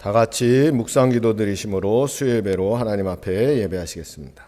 다 같이 묵상 기도 드리심으로 수요예배로 하나님 앞에 예배하시겠습니다.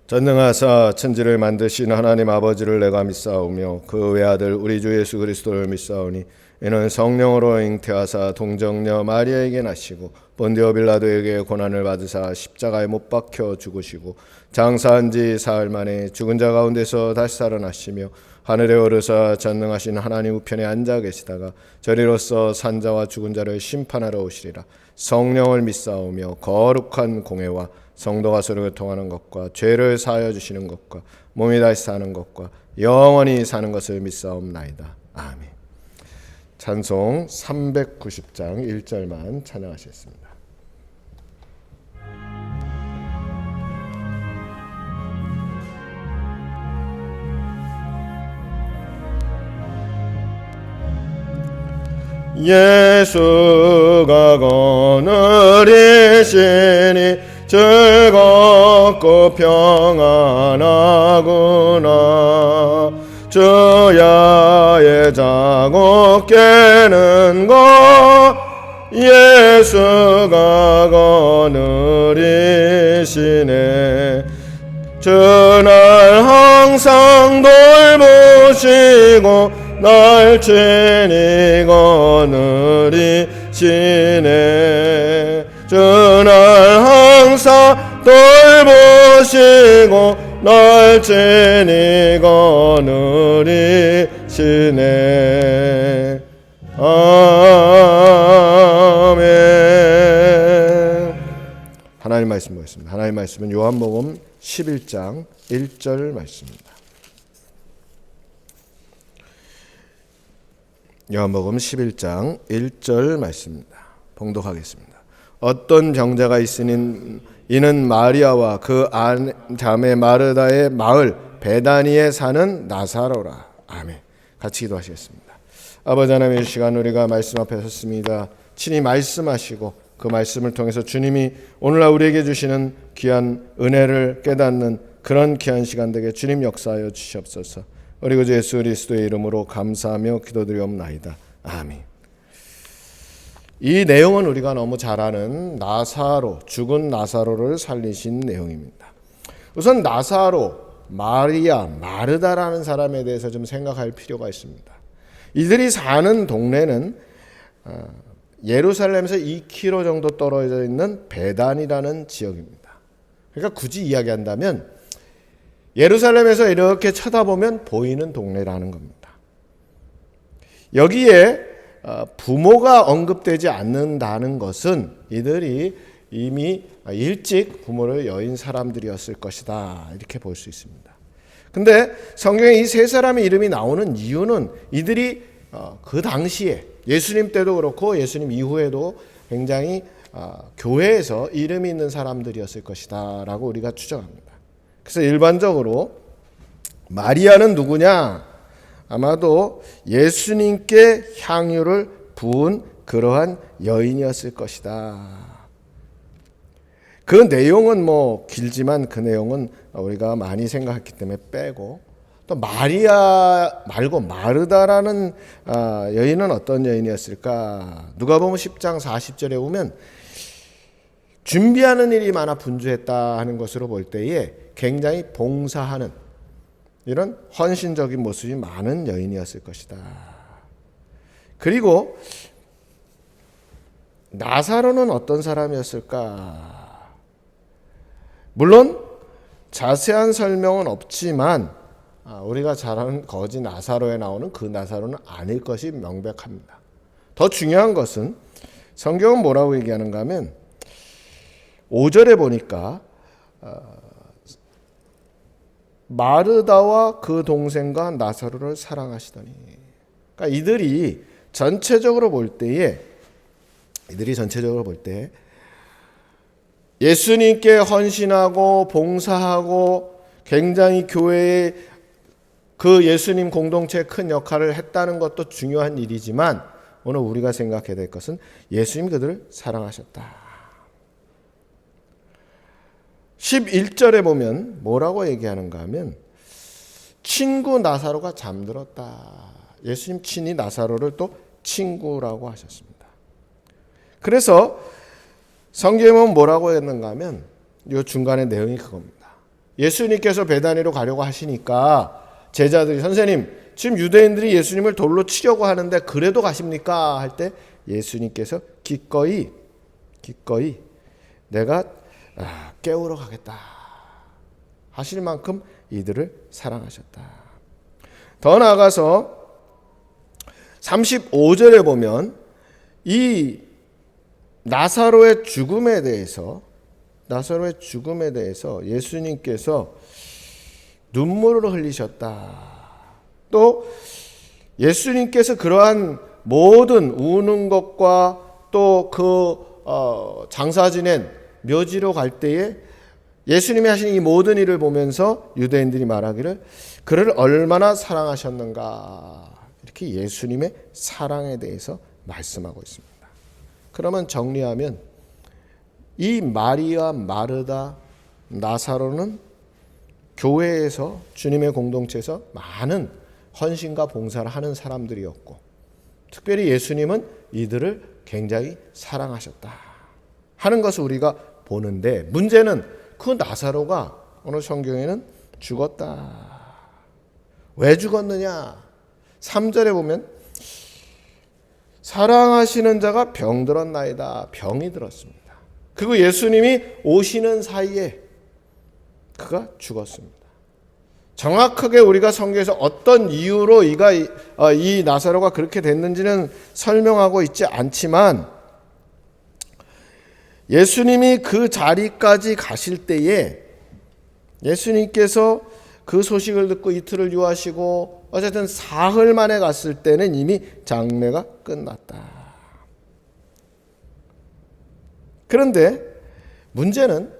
전능하사 천지를 만드신 하나님 아버지를 내가 믿사오며 그 외아들 우리 주 예수 그리스도를 믿사오니 이는 성령으로 잉태하사 동정녀 마리아에게 나시고 본디오 빌라도에게 고난을 받으사 십자가에 못 박혀 죽으시고 장사한 지 사흘 만에 죽은 자 가운데서 다시 살아나시며 하늘에 오르사 전능하신 하나님 우편에 앉아 계시다가 저리로서 산자와 죽은 자를 심판하러 오시리라. 성령을 믿사오며 거룩한 공회와 성도가 서로 교통하는 것과 죄를 사하여 주시는 것과 몸이 다시 사는 것과 영원히 사는 것을 믿사옵나이다. 아멘. 찬송 390장 1절만 찬양하시겠습니다. 예수가 거느리시니 즐겁고 평안하구나. 주야의 자고 깨는 것 예수가 거느리시네. 주날 항상 돌보시고 날 친히 거느리시네. 주날 항상 돌보시고 날 친히 거느리시네. 아멘. 하나님 말씀 보겠습니다. 하나님 말씀은 요한복음 11장 1절 말씀입니다. 요한복음 11장 1절 말씀입니다. 봉독하겠습니다. 어떤 병자가 있으니 이는 마리아와 그 자매 마르다의 마을 베다니에 사는 나사로라. 아멘. 같이 기도하시겠습니다. 아버지 하나님, 이 시간 우리가 말씀 앞에 섰습니다. 친히 말씀하시고 그 말씀을 통해서 주님이 오늘날 우리에게 주시는 귀한 은혜를 깨닫는 그런 귀한 시간 되게 주님 역사하여 주시옵소서. 우리 구주 예수 그리스도의 이름으로 감사하며 기도드리옵나이다. 아멘. 이 내용은 우리가 너무 잘 아는 나사로, 죽은 나사로를 살리신 내용입니다. 우선 나사로, 마리아, 마르다라는 사람에 대해서 좀 생각할 필요가 있습니다. 이들이 사는 동네는 예루살렘에서 2km 정도 떨어져 있는 베단이라는 지역입니다. 그러니까 굳이 이야기한다면 예루살렘에서 이렇게 쳐다보면 보이는 동네라는 겁니다. 여기에 부모가 언급되지 않는다는 것은 이들이 이미 일찍 부모를 여인 사람들이었을 것이다, 이렇게 볼 수 있습니다. 근데 성경에 이 세 사람의 이름이 나오는 이유는 이들이 그 당시에 예수님 때도 그렇고 예수님 이후에도 굉장히 교회에서 이름이 있는 사람들이었을 것이다 라고 우리가 추정합니다. 그래서 일반적으로 마리아는 누구냐? 아마도 예수님께 향유를 부은 그러한 여인이었을 것이다. 그 내용은 길지만 그 내용은 우리가 많이 생각했기 때문에 빼고, 또 마리아 말고 마르다라는 여인은 어떤 여인이었을까? 누가복음 10장 40절에 보면 준비하는 일이 많아 분주했다 하는 것으로 볼 때에 굉장히 봉사하는 이런 헌신적인 모습이 많은 여인이었을 것이다. 그리고 나사로는 어떤 사람이었을까? 물론 자세한 설명은 없지만 우리가 잘 아는 거지 나사로에 나오는 그 나사로는 아닐 것이 명백합니다. 더 중요한 것은 성경은 뭐라고 얘기하는가 하면 5절에 보니까 마르다와 그 동생과 나사로를 사랑하시더니. 그러니까 이들이 전체적으로 볼 때에 예수님께 헌신하고 봉사하고 굉장히 교회에 그 예수님 공동체에 큰 역할을 했다는 것도 중요한 일이지만 오늘 우리가 생각해야 될 것은 예수님이 그들을 사랑하셨다. 11절에 보면 뭐라고 얘기하는가 하면 친구 나사로가 잠들었다. 예수님 친히 나사로를 또 친구라고 하셨습니다. 그래서 성경에 보면 뭐라고 했는가 하면 이 중간의 내용이 그겁니다. 예수님께서 베다니로 가려고 하시니까 제자들이 선생님 지금 유대인들이 예수님을 돌로 치려고 하는데 그래도 가십니까? 할 때 예수님께서 기꺼이 내가 깨우러 가겠다 하실 만큼 이들을 사랑하셨다. 더 나아가서 35절에 보면 이 나사로의 죽음에 대해서 예수님께서 눈물을 흘리셨다. 또 예수님께서 그러한 모든 우는 것과 또 그 장사 지낸 묘지로 갈 때에 예수님이 하신 이 모든 일을 보면서 유대인들이 말하기를 그를 얼마나 사랑하셨는가 이렇게 예수님의 사랑에 대해서 말씀하고 있습니다. 그러면 정리하면 이 마리아, 마르다, 나사로는 교회에서 주님의 공동체에서 많은 헌신과 봉사를 하는 사람들이었고 특별히 예수님은 이들을 굉장히 사랑하셨다 하는 것을 우리가 보는데 문제는 그 나사로가 오늘 성경에는 죽었다. 왜 죽었느냐? 3절에 보면 사랑하시는 자가 병들었나이다. 병이 들었습니다. 그리고 예수님이 오시는 사이에 그가 죽었습니다. 정확하게 우리가 성경에서 어떤 이유로 이 나사로가 그렇게 됐는지는 설명하고 있지 않지만 예수님이 그 자리까지 가실 때에 예수님께서 그 소식을 듣고 이틀을 유하시고 어쨌든 사흘 만에 갔을 때는 이미 장례가 끝났다. 그런데 문제는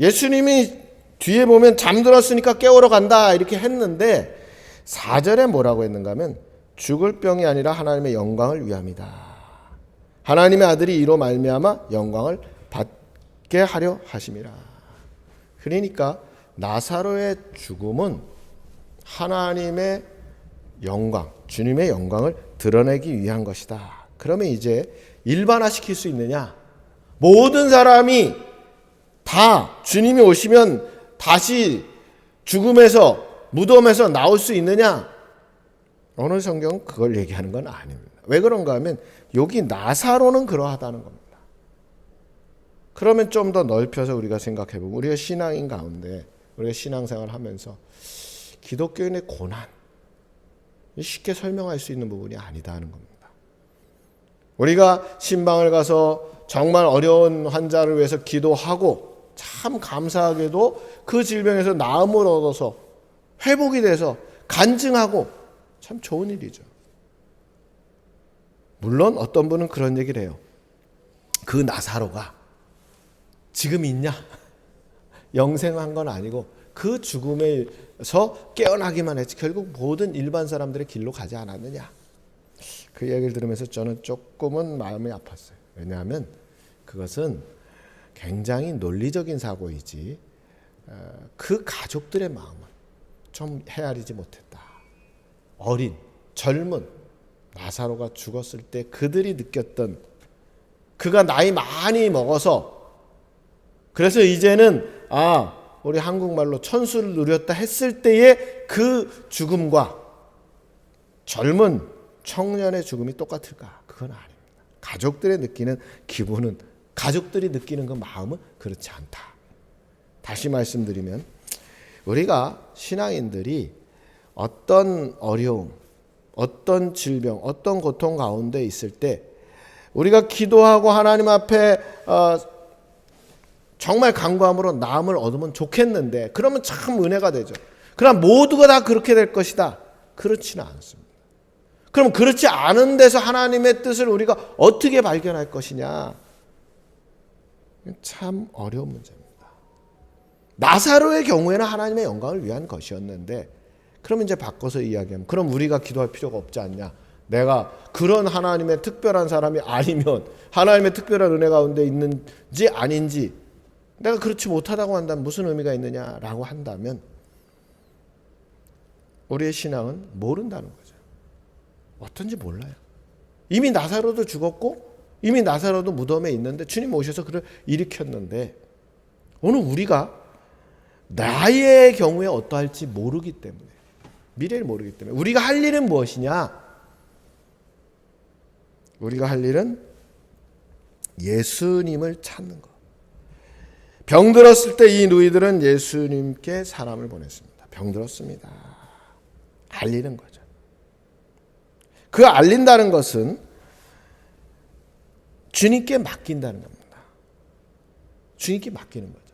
예수님이 뒤에 보면 잠들었으니까 깨우러 간다 이렇게 했는데 4절에 뭐라고 했는가 하면 죽을 병이 아니라 하나님의 영광을 위함이다. 하나님의 아들이 이로 말미암아 영광을 받게 하려 하심이라. 그러니까 나사로의 죽음은 하나님의 영광, 주님의 영광을 드러내기 위한 것이다. 그러면 이제 일반화시킬 수 있느냐? 모든 사람이 다 주님이 오시면 다시 죽음에서 무덤에서 나올 수 있느냐? 오늘 성경은 그걸 얘기하는 건 아닙니다. 왜 그런가 하면 여기 나사로는 그러하다는 겁니다. 그러면 좀 더 넓혀서 우리가 생각해 보면 우리가 신앙인 가운데 우리가 신앙생활을 하면서 기독교인의 고난 쉽게 설명할 수 있는 부분이 아니다 하는 겁니다. 우리가 신방을 가서 정말 어려운 환자를 위해서 기도하고 참 감사하게도 그 질병에서 나음을 얻어서 회복이 돼서 간증하고 참 좋은 일이죠. 물론 어떤 분은 그런 얘기를 해요. 그 나사로가 지금 있냐? 영생한 건 아니고 그 죽음에서 깨어나기만 했지 결국 모든 일반 사람들의 길로 가지 않았느냐? 그 이야기를 들으면서 저는 조금은 마음이 아팠어요. 왜냐하면 그것은 굉장히 논리적인 사고이지 그 가족들의 마음은 좀 헤아리지 못했다. 어린, 젊은 나사로가 죽었을 때 그들이 느꼈던 그가 나이 많이 먹어서 그래서 이제는 우리 한국말로 천수를 누렸다 했을 때의 그 죽음과 젊은 청년의 죽음이 똑같을까? 그건 아닙니다. 가족들의 느끼는 기분은 가족들이 느끼는 그 마음은 그렇지 않다. 다시 말씀드리면 우리가 신앙인들이 어떤 어려움, 어떤 질병, 어떤 고통 가운데 있을 때 우리가 기도하고 하나님 앞에 정말 간구함으로 나음을 얻으면 좋겠는데 그러면 참 은혜가 되죠. 그러나 모두가 다 그렇게 될 것이다. 그렇지는 않습니다. 그럼 그렇지 않은 데서 하나님의 뜻을 우리가 어떻게 발견할 것이냐? 참 어려운 문제입니다. 나사로의 경우에는 하나님의 영광을 위한 것이었는데, 그럼 이제 바꿔서 이야기하면, 그럼 우리가 기도할 필요가 없지 않냐? 내가 그런 하나님의 특별한 사람이 아니면, 하나님의 특별한 은혜 가운데 있는지 아닌지 내가 그렇지 못하다고 한다면 무슨 의미가 있느냐라고 한다면, 우리의 신앙은 모른다는 거죠. 어떤지 몰라요. 이미 나사로도 죽었고 이미 나사로도 무덤에 있는데 주님 오셔서 그를 일으켰는데, 오늘 우리가 나의 경우에 어떠할지 모르기 때문에, 미래를 모르기 때문에 우리가 할 일은 무엇이냐? 우리가 할 일은 예수님을 찾는 것. 병들었을 때 이 누이들은 예수님께 사람을 보냈습니다. 병들었습니다. 알리는 거죠. 그 알린다는 것은 주님께 맡긴다는 겁니다. 주님께 맡기는 거죠.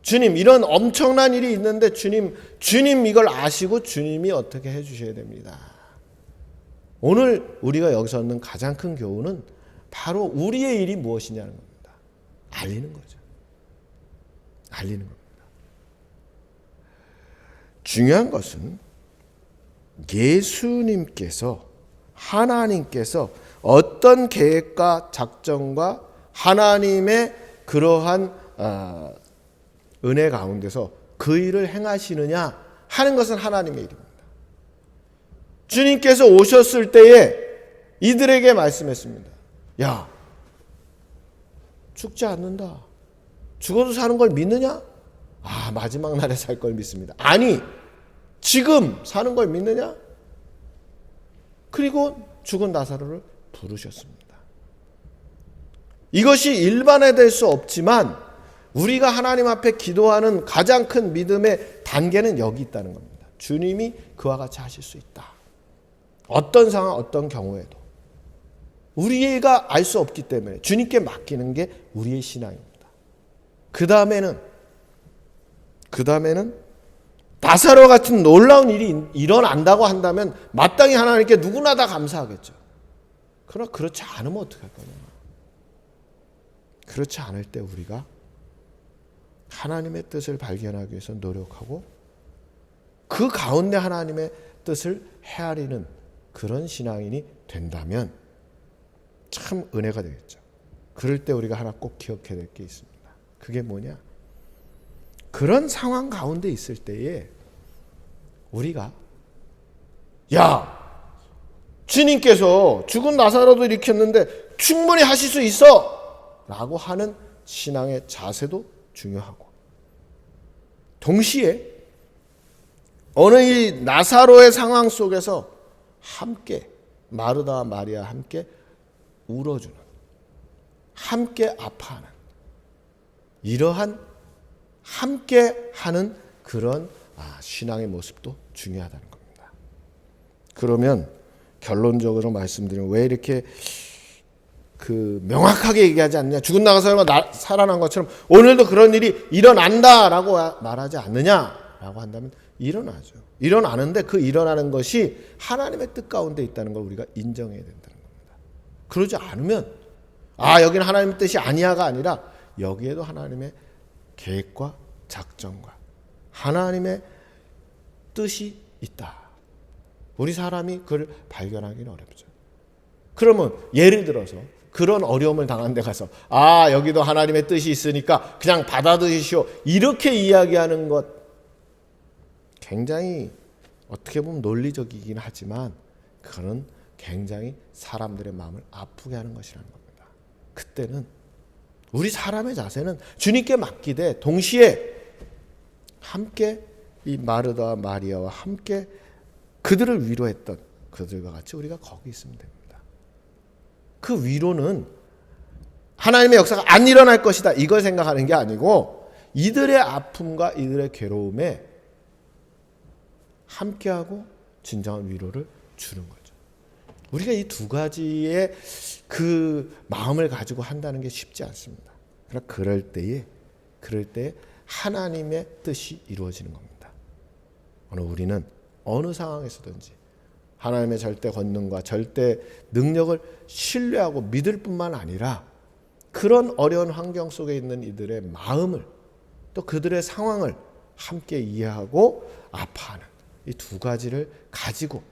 주님, 이런 엄청난 일이 있는데 주님 이걸 아시고 주님이 어떻게 해주셔야 됩니다. 오늘 우리가 여기서 얻는 가장 큰 교훈은 바로 우리의 일이 무엇이냐는 겁니다. 알리는 거죠. 알리는 겁니다. 중요한 것은 예수님께서, 하나님께서 어떤 계획과 작정과 하나님의 그러한 은혜 가운데서 그 일을 행하시느냐 하는 것은 하나님의 일입니다. 주님께서 오셨을 때에 이들에게 말씀했습니다. 야, 죽지 않는다. 죽어도 사는 걸 믿느냐? 아, 마지막 날에 살 걸 믿습니다. 아니, 지금 사는 걸 믿느냐? 그리고 죽은 나사로를 부르셨습니다. 이것이 일반화될 수 없지만 우리가 하나님 앞에 기도하는 가장 큰 믿음의 단계는 여기 있다는 겁니다. 주님이 그와 같이 하실 수 있다. 어떤 상황, 어떤 경우에도 우리가 알 수 없기 때문에 주님께 맡기는 게 우리의 신앙입니다. 그 다음에는 나사로 같은 놀라운 일이 일어난다고 한다면 마땅히 하나님께 누구나 다 감사하겠죠. 그러나 그렇지 않으면 어떻게 할 거냐. 그렇지 않을 때 우리가 하나님의 뜻을 발견하기 위해서 노력하고 그 가운데 하나님의 뜻을 헤아리는 그런 신앙인이 된다면 참 은혜가 되겠죠. 그럴 때 우리가 하나 꼭 기억해야 될 게 있습니다. 그게 뭐냐? 그런 상황 가운데 있을 때에 우리가, 야, 주님께서 죽은 나사로도 일으켰는데 충분히 하실 수 있어 라고 하는 신앙의 자세도 중요하고, 동시에 어느 이 나사로의 상황 속에서 함께 마르다와 마리아 함께 울어주는, 함께 아파하는, 이러한 함께 하는 그런 신앙의 모습도 중요하다는 겁니다. 그러면 결론적으로 말씀드리면 왜 이렇게 명확하게 얘기하지 않느냐? 죽은 나사로가 살아난 것처럼 오늘도 그런 일이 일어난다라고 말하지 않느냐라고 한다면 일어나죠. 일어나는데 그 일어나는 것이 하나님의 뜻 가운데 있다는 걸 우리가 인정해야 된다는 겁니다. 그러지 않으면 여기는 하나님의 뜻이 아니야가 아니라 여기에도 하나님의 계획과 작정과 하나님의 뜻이 있다. 우리 사람이 그걸 발견하기는 어렵죠. 그러면 예를 들어서 그런 어려움을 당한 데 가서 여기도 하나님의 뜻이 있으니까 그냥 받아들이시오, 이렇게 이야기하는 것 굉장히 어떻게 보면 논리적이긴 하지만 그거는 굉장히 사람들의 마음을 아프게 하는 것이라는 겁니다. 그때는 우리 사람의 자세는 주님께 맡기되 동시에 함께 이 마르다와 마리아와 함께 그들을 위로했던 그들과 같이 우리가 거기 있으면 됩니다. 그 위로는 하나님의 역사가 안 일어날 것이다 이걸 생각하는 게 아니고 이들의 아픔과 이들의 괴로움에 함께하고 진정한 위로를 주는 거죠. 우리가 이 두 가지의 그 마음을 가지고 한다는 게 쉽지 않습니다. 그러나 그럴 때에 하나님의 뜻이 이루어지는 겁니다. 오늘 우리는 어느 상황에서든지 하나님의 절대 권능과 절대 능력을 신뢰하고 믿을 뿐만 아니라 그런 어려운 환경 속에 있는 이들의 마음을 또 그들의 상황을 함께 이해하고 아파하는 이 두 가지를 가지고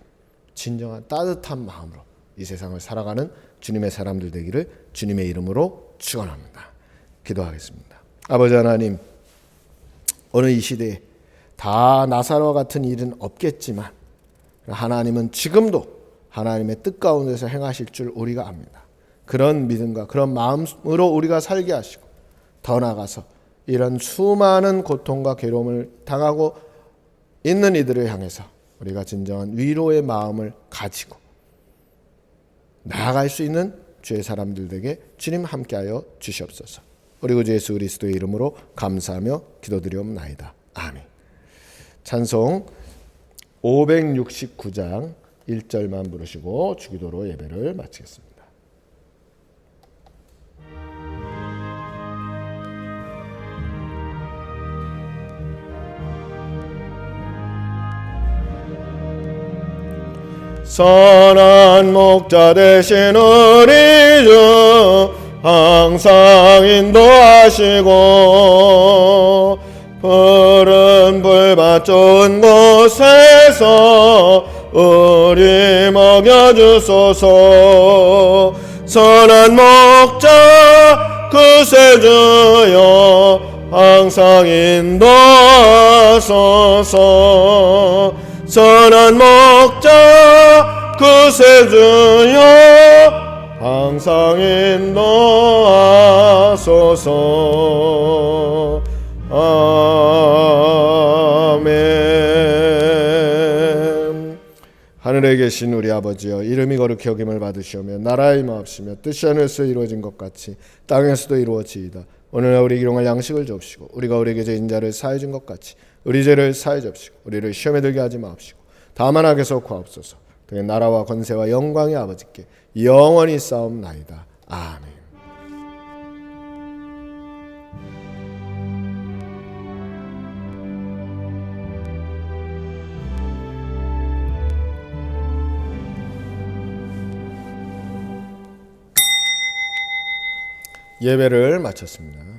진정한 따뜻한 마음으로 이 세상을 살아가는 주님의 사람들 되기를 주님의 이름으로 축원합니다. 기도하겠습니다. 아버지 하나님, 오늘 이 시대에 다 나사로와 같은 일은 없겠지만 하나님은 지금도 하나님의 뜻 가운데서 행하실 줄 우리가 압니다. 그런 믿음과 그런 마음으로 우리가 살게 하시고 더 나아가서 이런 수많은 고통과 괴로움을 당하고 있는 이들을 향해서 우리가 진정한 위로의 마음을 가지고 나아갈 수 있는 주의 사람들에게 주님 함께하여 주시옵소서. 우리 구주 예수 그리스도의 이름으로 감사하며 기도드리옵나이다. 아멘. 찬송 569장 1절만 부르시고 주기도로 예배를 마치겠습니다. 선한 목자 되신 우리 주 항상 인도하시고 푸른 불밭 좋은 곳에서 우리 먹여주소서. 선한 목자 구세주여 항상 인도하소서. 선한 목자 구세주여 항상 인도하소서. 아멘. 하늘에 계신 우리 아버지여, 이름이 거룩히 여김을 받으시오며 나라의 임하옵시며 뜻이 하늘에서 이루어진 것 같이 땅에서도 이루어지이다. 오늘날 우리 일용할 양식을 주옵시고 우리가 우리에게 죄인 자를 사해 준 것 같이 우리 죄를 사해 주옵시고 우리를 시험에 들게 하지 마옵시고 다만 악에서 구하옵소서. 그의 나라와 권세와 영광이 아버지께 영원히 싸움나이다. 아멘. 예배를 마쳤습니다.